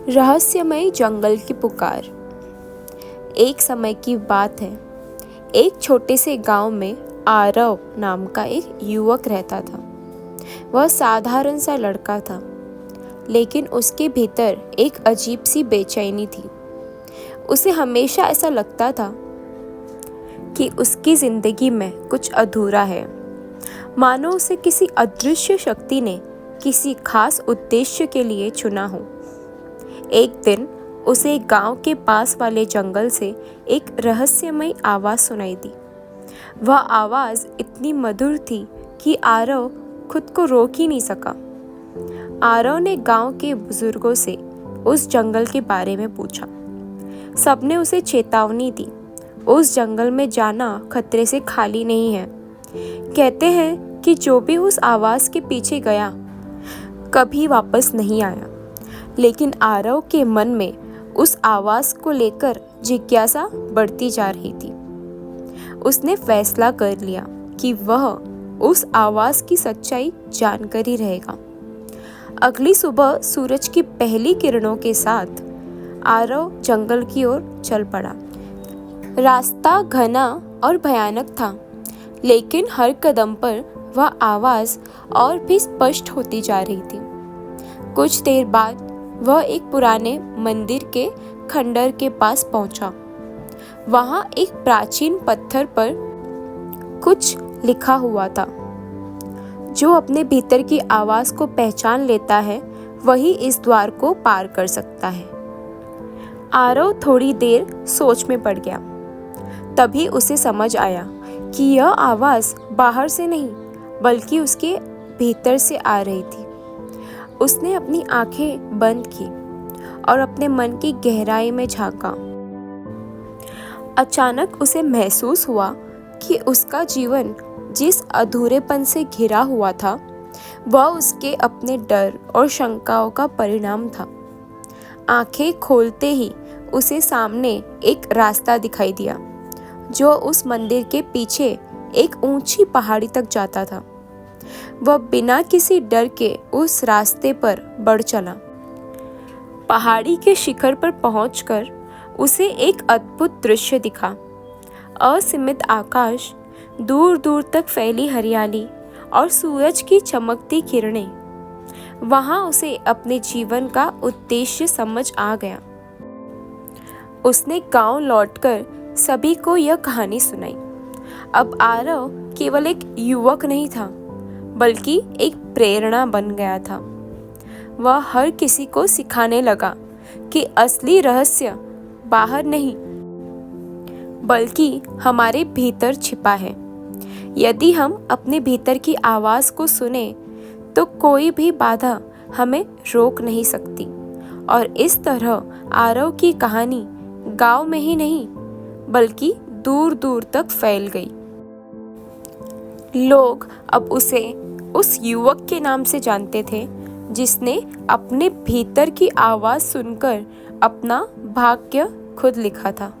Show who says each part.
Speaker 1: रहस्यमय जंगल की पुकार। एक समय की बात है, एक छोटे से गांव में आरव नाम का एक युवक रहता था। वह साधारण सा लड़का था, लेकिन उसके भीतर एक अजीब सी बेचैनी थी। उसे हमेशा ऐसा लगता था कि उसकी जिंदगी में कुछ अधूरा है, मानो उसे किसी अदृश्य शक्ति ने किसी खास उद्देश्य के लिए चुना हो। एक दिन उसे गांव के पास वाले जंगल से एक रहस्यमय आवाज़ सुनाई दी। वह आवाज़ इतनी मधुर थी कि आरव खुद को रोक ही नहीं सका। आरव ने गांव के बुजुर्गों से उस जंगल के बारे में पूछा। सबने उसे चेतावनी दी, उस जंगल में जाना खतरे से खाली नहीं है। कहते हैं कि जो भी उस आवाज़ के पीछे गया कभी वापस नहीं आया। लेकिन आरव के मन में उस आवाज़ को लेकर जिज्ञासा बढ़ती जा रही थी। उसने फैसला कर लिया कि वह उस आवाज़ की सच्चाई जानकर ही रहेगा। अगली सुबह सूरज की पहली किरणों के साथ आरव जंगल की ओर चल पड़ा। रास्ता घना और भयानक था, लेकिन हर कदम पर वह आवाज़ और भी स्पष्ट होती जा रही थी। कुछ देर बाद वह एक पुराने मंदिर के खंडर के पास पहुंचा। वहां एक प्राचीन पत्थर पर कुछ लिखा हुआ था। जो अपने भीतर की आवाज़ को पहचान लेता है, वही इस द्वार को पार कर सकता है। आरव थोड़ी देर सोच में पड़ गया। तभी उसे समझ आया कि यह आवाज़ बाहर से नहीं, बल्कि उसके भीतर से आ रही थी। उसने अपनी आंखें बंद की और अपने मन की गहराई में झांका। अचानक उसे महसूस हुआ कि उसका जीवन जिस अधूरेपन से घिरा हुआ था, वह उसके अपने डर और शंकाओं का परिणाम था। आंखें खोलते ही उसे सामने एक रास्ता दिखाई दिया, जो उस मंदिर के पीछे एक ऊंची पहाड़ी तक जाता था। वह बिना किसी डर के उस रास्ते पर बढ़ चला। पहाड़ी के शिखर पर पहुंचकर उसे एक अद्भुत दृश्य दिखा। असीमित आकाश, दूर दूर तक फैली हरियाली और सूरज की चमकती किरणें। वहां उसे अपने जीवन का उद्देश्य समझ आ गया। उसने गांव लौटकर सभी को यह कहानी सुनाई। अब आरव केवल एक युवक नहीं था, बल्कि एक प्रेरणा बन गया था। वह हर किसी को सिखाने लगा कि असली रहस्य बाहर नहीं, बल्कि हमारे भीतर छिपा है। यदि हम अपने भीतर की आवाज़ को सुने, तो कोई भी बाधा हमें रोक नहीं सकती। और इस तरह आरव की कहानी गांव में ही नहीं, बल्कि दूर दूर तक फैल गई। लोग अब उसे उस युवक के नाम से जानते थे, जिसने अपने भीतर की आवाज़ सुनकर अपना भाग्य खुद लिखा था।